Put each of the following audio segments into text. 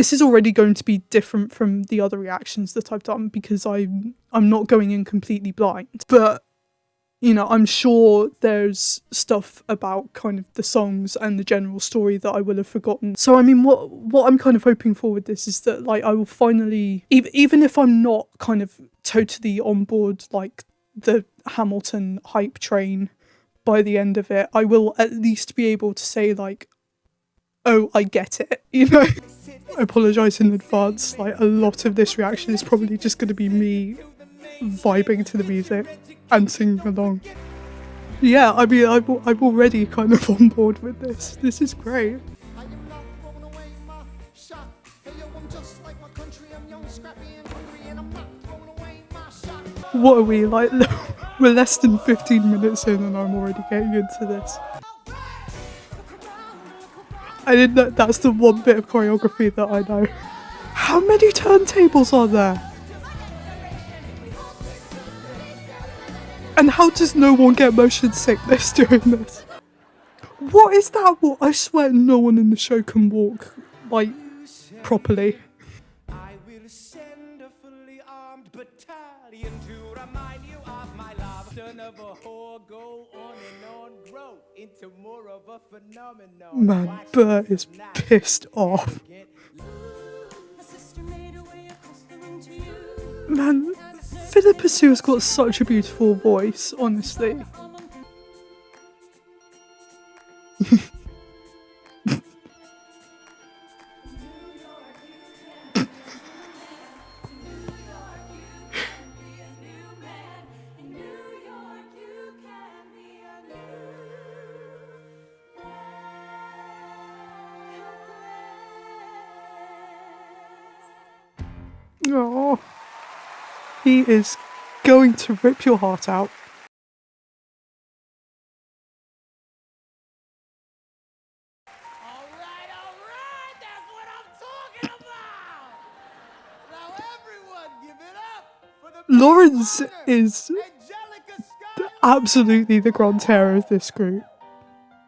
this is already going to be different from the other reactions that I've done because I'm not going in completely blind. But, you know, I'm sure there's stuff about kind of the songs and the general story that I will have forgotten. So, I mean, what I'm kind of hoping for with this is that, like, I will finally, even if I'm not kind of totally on board, like, the Hamilton hype train by the end of it, I will at least be able to say, like, oh, I get it, you know? I apologise in advance, like, a lot of this reaction is probably just going to be me vibing to the music and singing along. Yeah, I mean, I'm already kind of on board with this. This is great. What are we, like, we're less than 15 minutes in and I'm already getting into this. I didn't know that's the one bit of choreography that I know. How many turntables are there? And how does no one get motion sickness doing this? What is that? What? I swear no one in the show can walk, like, properly. I will send a fully armed battalion to remind you of my love. Son of a whore, go on and on, grow into more of a phenomenon. Man, Bert is pissed off. Man, Philippa Sue has got such a beautiful voice, honestly. Oh, he is going to rip your heart out. Alright, that's what I'm talking about! Now everyone give it up for the Lawrence is absolutely the grand terror of this group.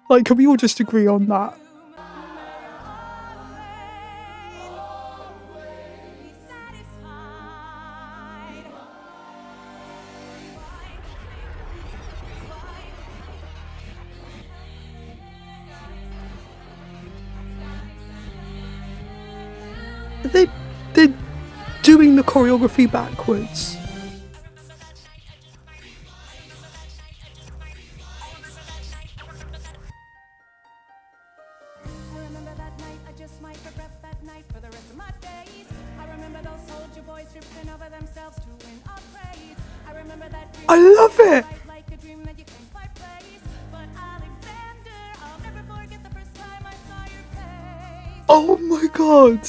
Like, can we all just agree on that? They're doing the choreography backwards. I love it! Oh my god!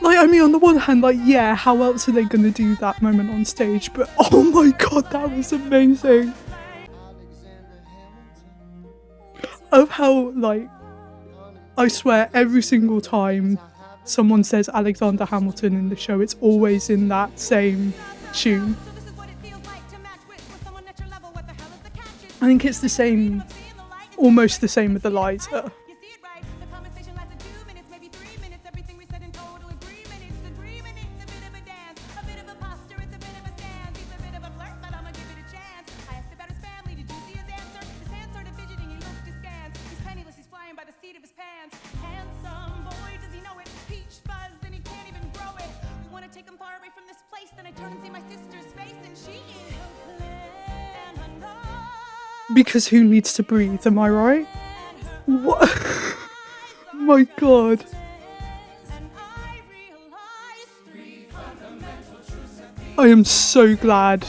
Like, I mean, on the one hand, like, yeah, how else are they gonna do that moment on stage? But oh my god, that was amazing! Of how, like, I swear every single time someone says Alexander Hamilton in the show, it's always in that same tune. I think it's the same, almost the same with Eliza. Because who needs to breathe, am I right? What? My god. I am so glad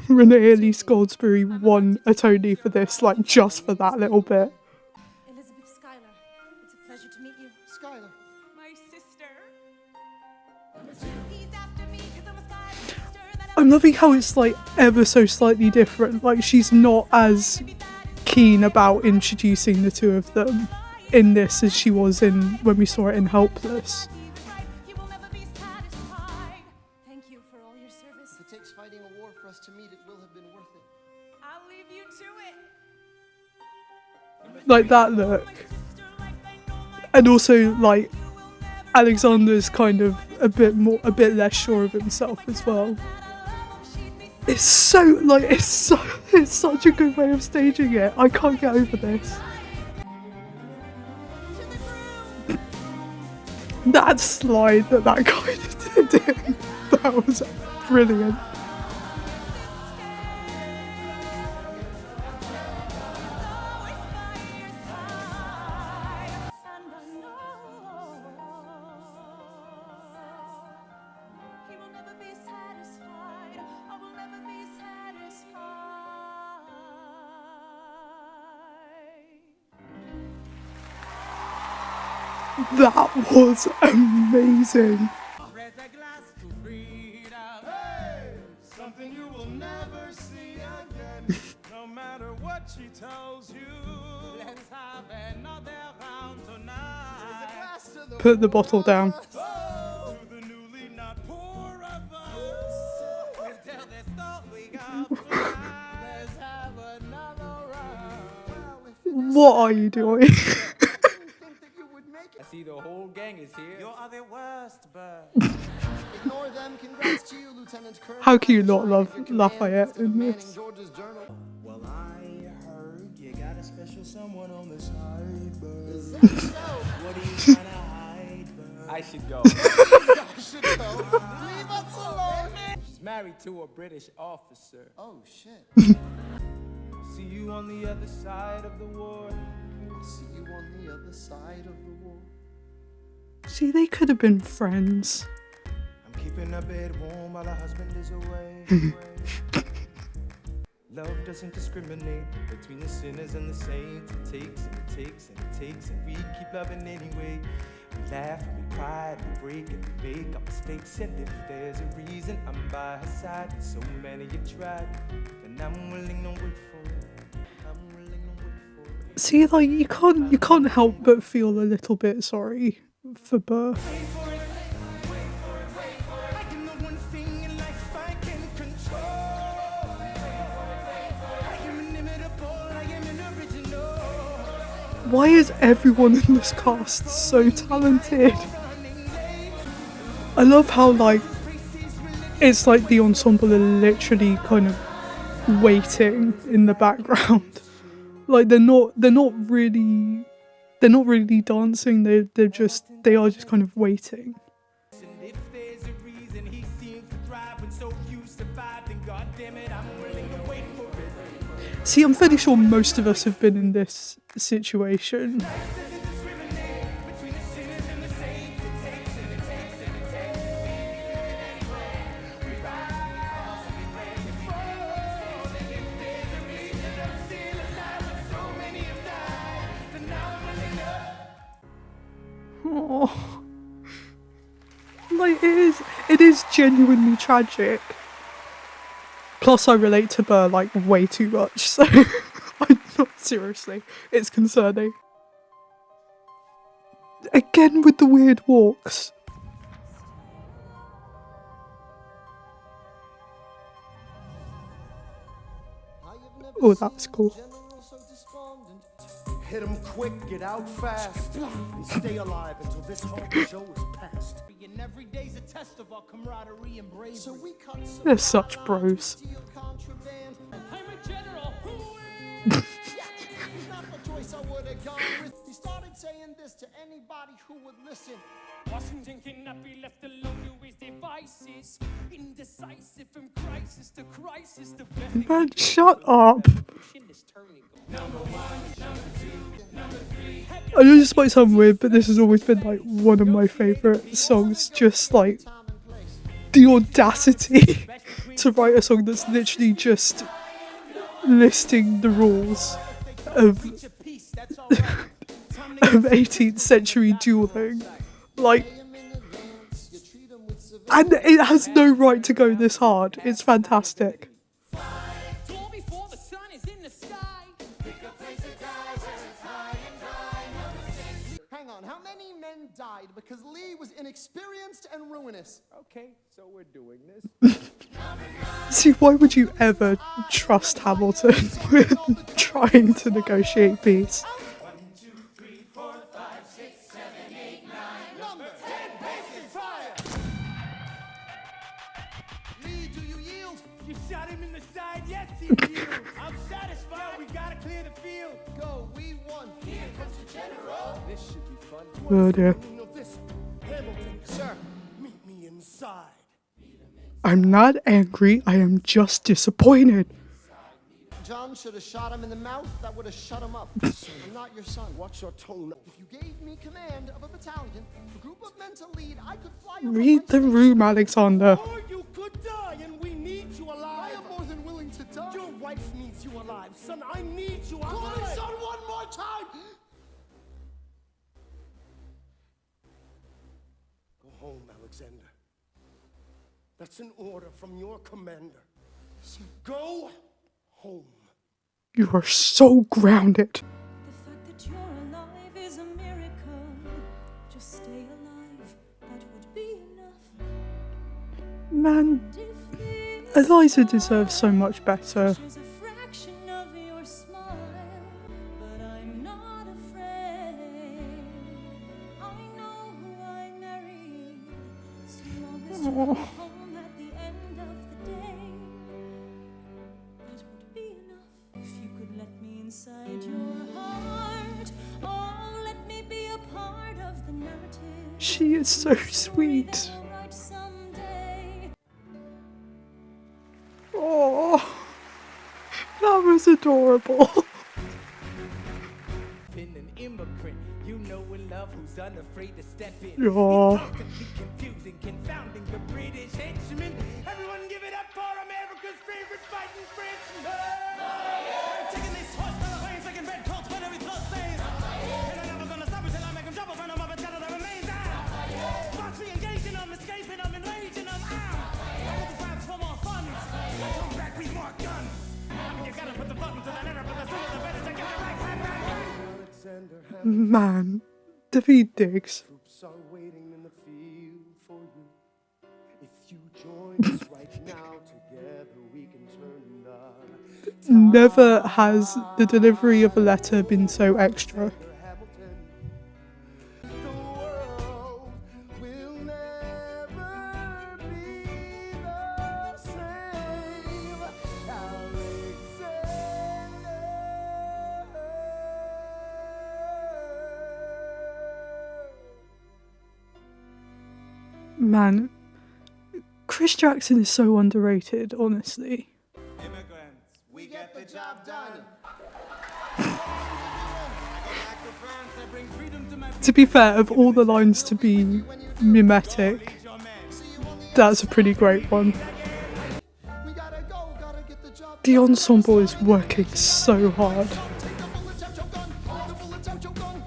Renee Elise Goldsberry won a Tony for this, like, just for that little bit. Elizabeth Schuyler, it's a pleasure to meet you. Schuyler. My sister. I'm loving how it's, like, ever so slightly different. Like, she's not as keen about introducing the two of them in this as she was in when we saw it in Helpless. Thank you for all your service. If it takes fighting a war for us to meet, it will have been worth it. I'll leave you to it. Like that look. And also like Alexander's kind of a bit less sure of himself as well. It's so it's such a good way of staging it. I can't get over this. That slide that guy did, that was brilliant. That was amazing. Something you will never see again. No matter what she tells you. Let's have another round tonight. Put the bottle down. To the newly not poor of us. We'll tell the story of tonight. Let's have another round. What are you doing? I see the whole gang is here. You are the worst bird. Ignore them. Congrats to you, Lieutenant Colonel. How can you not love Lafayette in this? Well, I heard you got a special someone on the side, bird. Is that so? What are you trying to hide, bird? I should go. I should go. Leave us alone. She's married to a British officer. Oh shit. See you on the other side of the war. See you on the other side of the war. See, they could have been friends. I'm keeping the bed warm while her husband is away. Love doesn't discriminate between the sinners and the saints. It takes and it takes and it takes, and we keep loving anyway. We laugh and we cry and we break and we make our mistakes. And if there's a reason, I'm by her side. So many have tried, and I'm willing to wait for it. I'm willing to wait for it. See, like you can't help but feel a little bit sorry for Burr. Why is everyone in this cast so talented? I love how like it's like the ensemble are literally kind of waiting in the background. Like they're not really dancing. They are just kind of waiting. See, I'm fairly sure most of us have been in this situation. Oh, like it is genuinely tragic. Plus, I relate to Burr like way too much, so I'm not seriously. It's concerning. Again with the weird walks. Oh, that's cool. Hit 'em quick, get out fast, and stay alive until this whole show is past. And every day's a test of our camaraderie and bravery. So we cut They're such bros. I'm a general. Not the choice I would have gone with. He started saying this to anybody who would listen. Washington cannot be left alone to his devices. Indecisive from crisis to crisis. The best Man, shut up. I know this might sound weird, but this has always been like one of my favourite songs. Just like the audacity to write a song that's literally just listing the rules of 18th century dueling. Like, and it has no right to go this hard. It's fantastic. Hang on, how many men died because Lee was inexperienced and ruinous. Okay, so we're doing this. See, why would you ever trust Hamilton with trying to negotiate peace? Number 10, basic fire. Lee, do you yield? You shot him in the side, yes he did. I'm satisfied, we gotta clear the field. Go, we won. Here comes the general. This should be fun. Oh dear. Meaning of this, Hamilton, Sir. meet me inside. I'm not angry, I am just disappointed. John should have shot him in the mouth. That would have shut him up. I'm not your son. Watch your tone. If you gave me command of a battalion, a group of men to lead, I could fly over Read my the station. room, Alexander. Or you could die, and we need you I alive. am more than willing to die. Your wife needs you alive, son. I need you Call me alive. son one more time. Go home, Alexander. That's an order from your commander. Go home. You are so grounded. The fact that you're alive is a miracle. Just stay alive, that would be enough. Man, If Eliza deserves so much better. is a fraction of your smile, but I'm not afraid. I know who I married, so long as you're home at the end of the day. That would be enough if you could let me inside your heart. Oh, let me be a part of the narrative. She is so sweet. That I'll write someday. Oh, that was adorable. Been an immigrant, you know in love who's unafraid to step in. Yeah. He's constantly confusing, confounding the British henchmen. Everyone give it up for America's favorite fighting Frenchman. Taking this horse to the veins, taking red coats, but every blood stains. And I'm never gonna stop until I make him double, burn him up and scatter the remains. Watch me engaging them, escaping them, enraging them. With the crimes for more funds, come back with more guns. You gotta put the button to the letter, but the sooner the better to get the right hand right. Alexander Hamilton. Man, David Diggs. Troops are waiting in the field for you. If you join us right now, together we can turn the Never has the delivery of a letter been so extra. Hamilton. The world will never be the same. Alexander. Man, Chris Jackson is so underrated, honestly. Immigrants, we get the job done. To be fair, of all the lines to be mimetic, that's a pretty great one. We gotta go, gotta get the job The ensemble is working so hard. Take the bullets out your gun, the bullets out your gun. We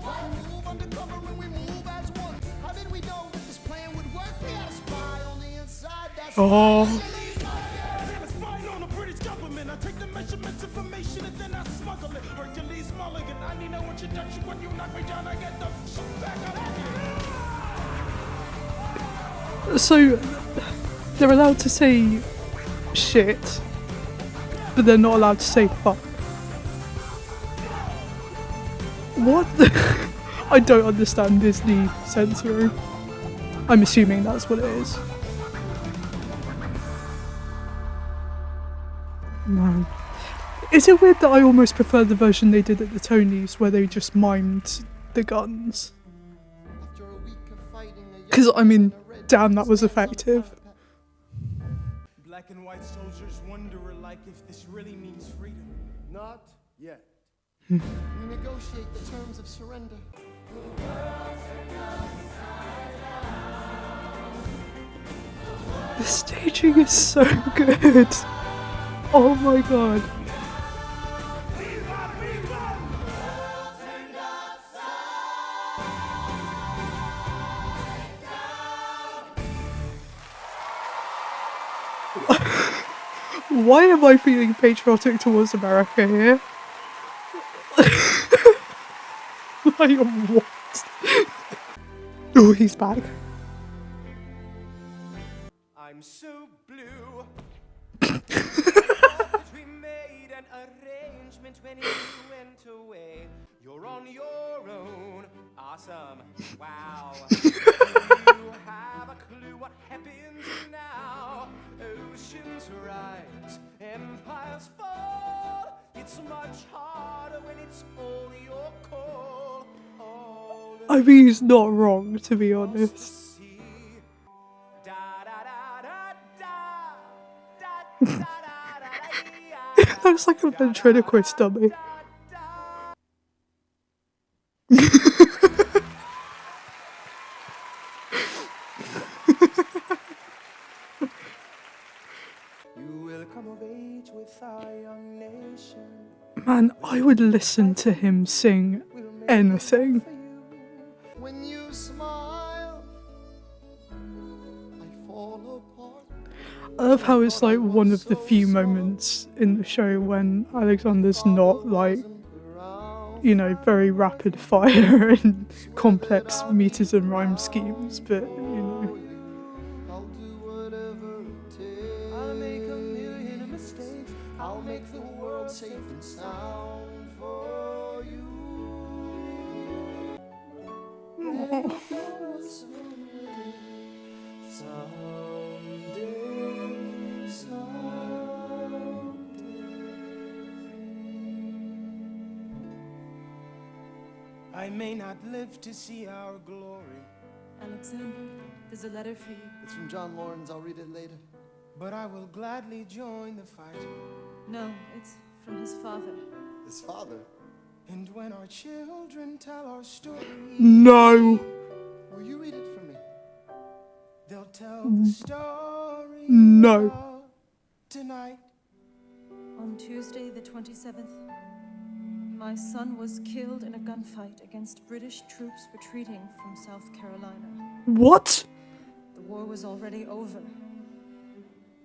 move undercover and we move as one. How did we know that this plan would work? We had a spy on the inside. That's Oh, I'm a spy on the British government. I take the measurements, information, and then I smuggle it. Hercules Mulligan, I need no introduction. When you knock me down, I get the back up. so they're allowed to say shit, but they're not allowed to say fuck. What? I don't understand Disney censoring. I'm assuming that's what it is. Man. Is it weird that I almost prefer the version they did at the Tonys where they just mimed the guns? After a week of fighting, a young 'Cause, I mean, man in a red damn, that was stands on the effective. parapet. Black and white soldiers wonder alike if this really means freedom. Not yet. We negotiate the terms of surrender. The staging is so good. Oh my god. Why am I feeling patriotic towards America here? Like, what? Oh, he's back. I'm so blue. We made an arrangement when you went away. You're on your own. Awesome. Wow. Do you have a clue what happens now? Oceans rise, empires fall. It's much harder when it's all your call. All I mean, he's not wrong, to be honest. Looks like a ventriloquist dummy. You will come of age with our young nation. Man, I would listen to him sing anything. When you smile, I fall apart. I love how it's like one of the few moments in the show when Alexander's not like, you know, very rapid fire and complex meters and rhyme schemes, but you know. I'll do whatever it takes. I'll make a million mistakes. I'll make the world safe and sound for you. I may not live to see our glory, Alexander, there's a letter for you. It's from John Lawrence. I'll read it later. but I will gladly join the fight. No, it's from his father. His father? And when our children tell our story, No. Will you read it for me? they'll tell the story No. of tonight. On Tuesday, the 27th, my son was killed in a gunfight against British troops retreating from South Carolina. What? The war was already over.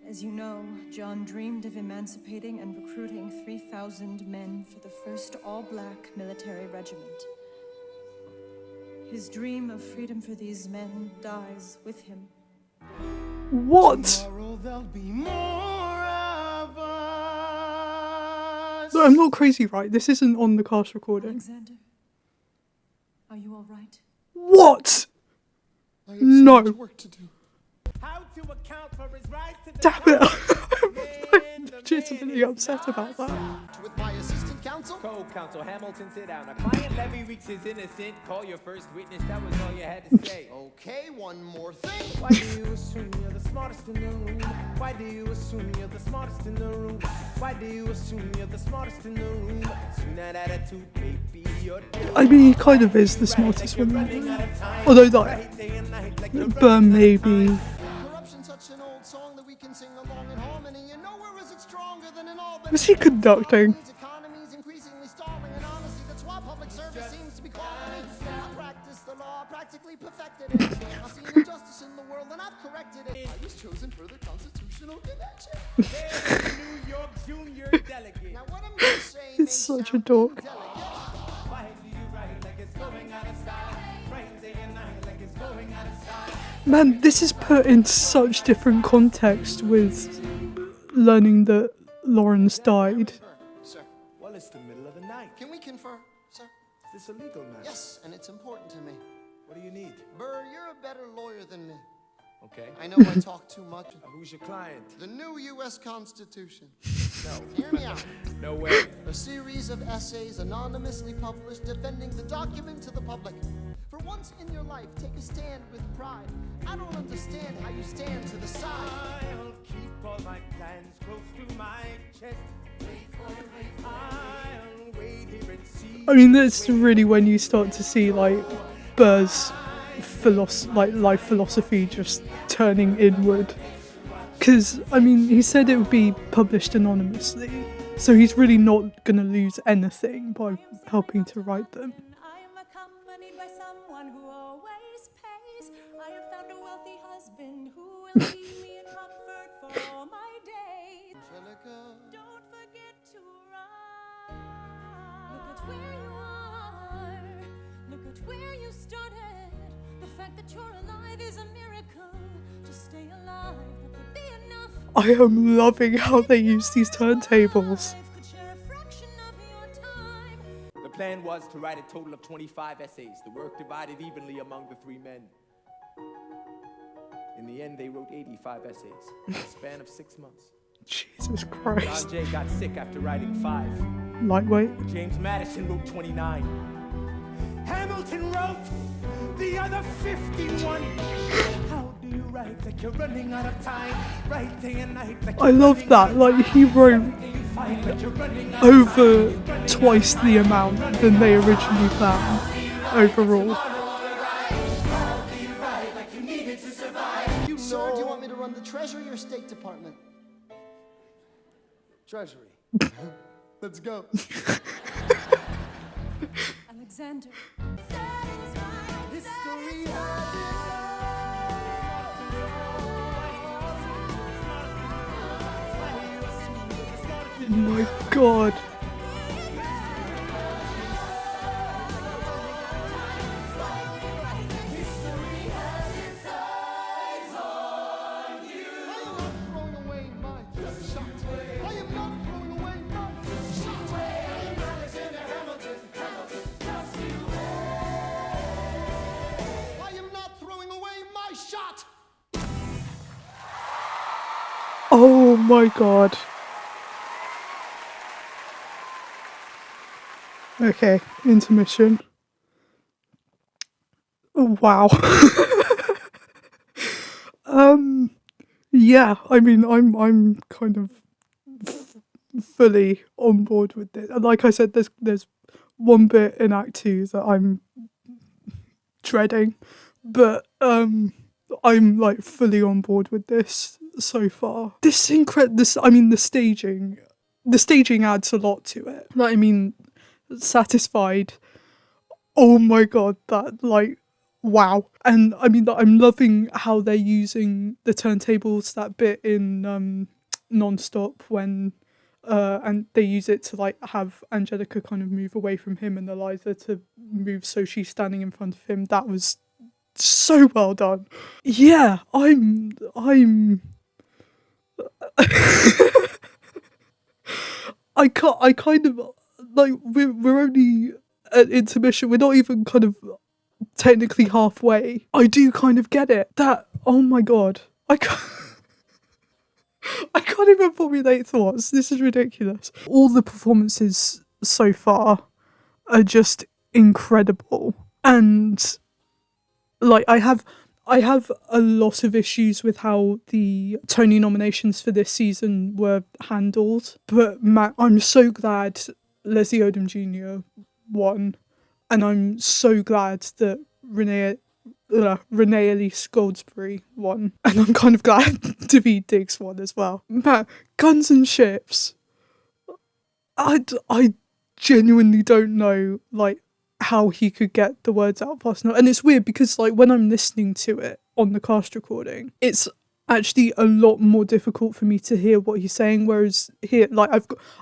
As you know, John dreamed of emancipating and recruiting 3,000 men for the first all-black military regiment. His dream of freedom for these men dies with him. What? Tomorrow there'll be more of us. No, I'm not crazy, right? This isn't on the cast recording. Alexander, are you all right? What? I have No. so much work to do. How to account for his rise to the Damn it. top. I'm legitimately upset about that. With my assistant counsel? Co-counsel Hamilton, sit down. A client Levy Weeks is innocent. Call your first witness. That was all you had to say. Okay, one more thing. Why do you assume you're the smartest in the room? Why do you assume you're the smartest in the room? Why do you assume you're the smartest in the room? Assume that attitude may be your I mean, he kind of is the smartest one. Although, like, Burn maybe. Corruption's such an old song that we can sing along in harmony. And nowhere is it stronger than in Albany. Was he conducting? Economy's increasingly stalling, and honestly, that's why public service seems to be calling me. I practice the law, practically perfected it. I've seen injustice in the world, and I've corrected it. I was chosen for the constitutional convention. New York Junior delegate. Now, what I'm going to say He's such a dork. Why do you write like it's going out of style? Write day and night like it's going out of style. Man, this is put in such different context with learning that Lawrence died. Sir, Well, it's the middle of the night. can we confer, sir? Is this a legal matter? Yes, and it's important to me. What do you need? Burr, you're a better lawyer than me. Okay. I know I talk too much. Who's your client? The new U.S. Constitution. No, hear me out. No way. A series of essays anonymously published defending the document to the public. For once in your life, take a stand with pride. I don't understand how you stand to the side. I'll keep all my plans close to my chest. I'll wait here and see. I mean, that's really when you start to see, like, Burr's life philosophy just turning inward. Because, I mean, he said it would be published anonymously, so he's really not going to lose anything by helping to write them. I am accompanied by someone who always pays. I have found a wealthy husband who will leave me in comfort for all my days. Angelica. Don't forget to run. Look at where you are. Look at where you started. The fact that you're alive is a miracle. Just stay alive. Let the I am loving how they use these turntables. Could share a fraction of your time. The plan was to write a total of 25 essays, the work divided evenly among the three men. In the end, they wrote 85 essays in a span of 6 months. Jesus John Christ. Jay got sick after writing 5. Lightweight. James Madison wrote 29. Hamilton wrote the other 51. How do you write like you're running out of time? Write day and night like I you're love running that. out of Like, time. he wrote You fight like you're running out of over time. twice the amount than they originally planned overall. Sir, do you want me to run the Treasury or State Department? Treasury. Let's go. Alexander. History has Oh my god. Throwing away my shot. I am not throwing away my shot. I am not throwing away my shot. Oh my god. Okay, intermission. Wow. Yeah, I mean, I'm kind of fully on board with this. Like I said, there's one bit in Act 2 that I'm dreading, but I'm like fully on board with this so far. The staging adds a lot to it. Like, I mean, Satisfied. Oh my god, that, like, wow. And I mean, I'm loving how they're using the turntables, that bit in Non-Stop when and they use it to like have Angelica kind of move away from him and Eliza to move so she's standing in front of him. That was so well done. Yeah, I'm I kind of like, we're only at intermission. We're not even kind of technically halfway. I do kind of get it. That, oh my god, I can't even formulate thoughts. This is ridiculous. All the performances so far are just incredible, and like I have a lot of issues with how the Tony nominations for this season were handled, but I'm so glad Leslie Odom Jr. won, and I'm so glad that Renee Elise Goldsberry won, and I'm kind of glad Daveed Diggs won as well. But Guns and Ships, I genuinely don't know, like, how he could get the words out fast enough. And it's weird because, like, when I'm listening to it on the cast recording, it's actually a lot more difficult for me to hear what he's saying, whereas here, like,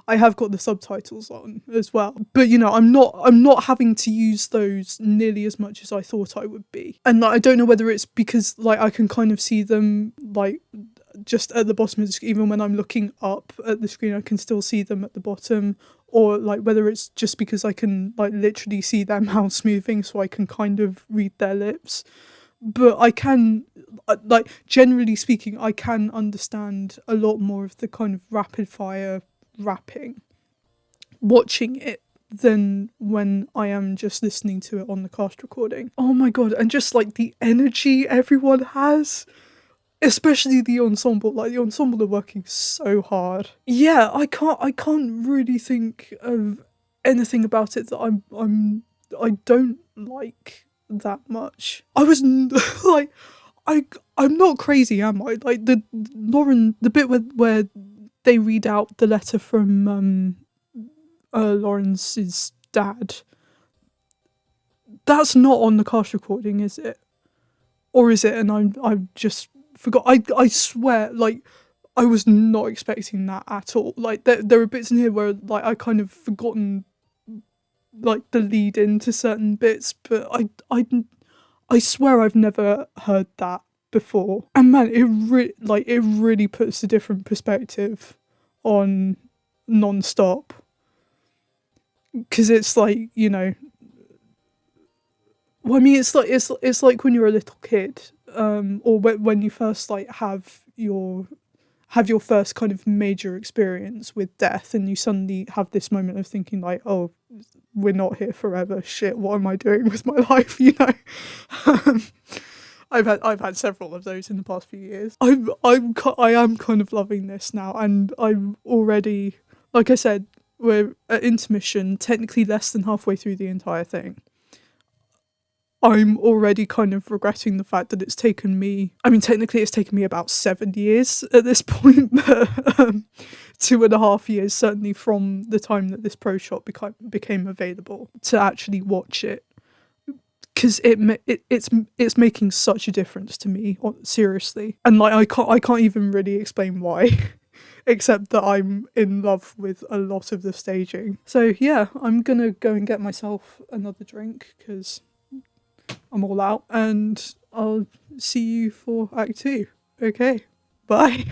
I have got the subtitles on as well, but you know, I'm not having to use those nearly as much as I thought I would be. And like, I don't know whether it's because, like, I can kind of see them, like, just at the bottom of the screen. Even when I'm looking up at the screen, I can still see them at the bottom, or like whether it's just because I can, like, literally see their mouths moving, so I can kind of read their lips. But I can, like, generally speaking, I can understand a lot more of the kind of rapid fire rapping watching it than when I am just listening to it on the cast recording. Oh my god, and just like the energy everyone has, especially the ensemble. Like, the ensemble are working so hard. Yeah, I can't really think of anything about it that I don't like that much. I was like, I'm not crazy, am I? Like, the bit where they read out the letter from Lawrence's dad, that's not on the cast recording, is it? Or is it? And I just forgot. I swear, like, I was not expecting that at all. Like, there are bits in here where, like, I kind of forgotten, like, the lead into certain bits, but I swear I've never heard that before. And man, it really puts a different perspective on non-stop. Because it's like, you know, well, I mean, it's like when you're a little kid, or when you first like have your first kind of major experience with death, and you suddenly have this moment of thinking like, oh, we're not here forever. Shit, what am I doing with my life? You know, I've had several of those in the past few years. I am kind of loving this now, and I'm already, like I said, we're at intermission, technically less than halfway through the entire thing. I'm already kind of regretting the fact that it's taken me, I mean, technically it's taken me about 7 years at this point, but 2.5 years certainly from the time that this pro shot became available to actually watch it. Because it's making such a difference to me, seriously. And like I can't even really explain why. Except that I'm in love with a lot of the staging. So yeah, I'm gonna go and get myself another drink because I'm all out, and I'll see you for Act 2. Okay, bye.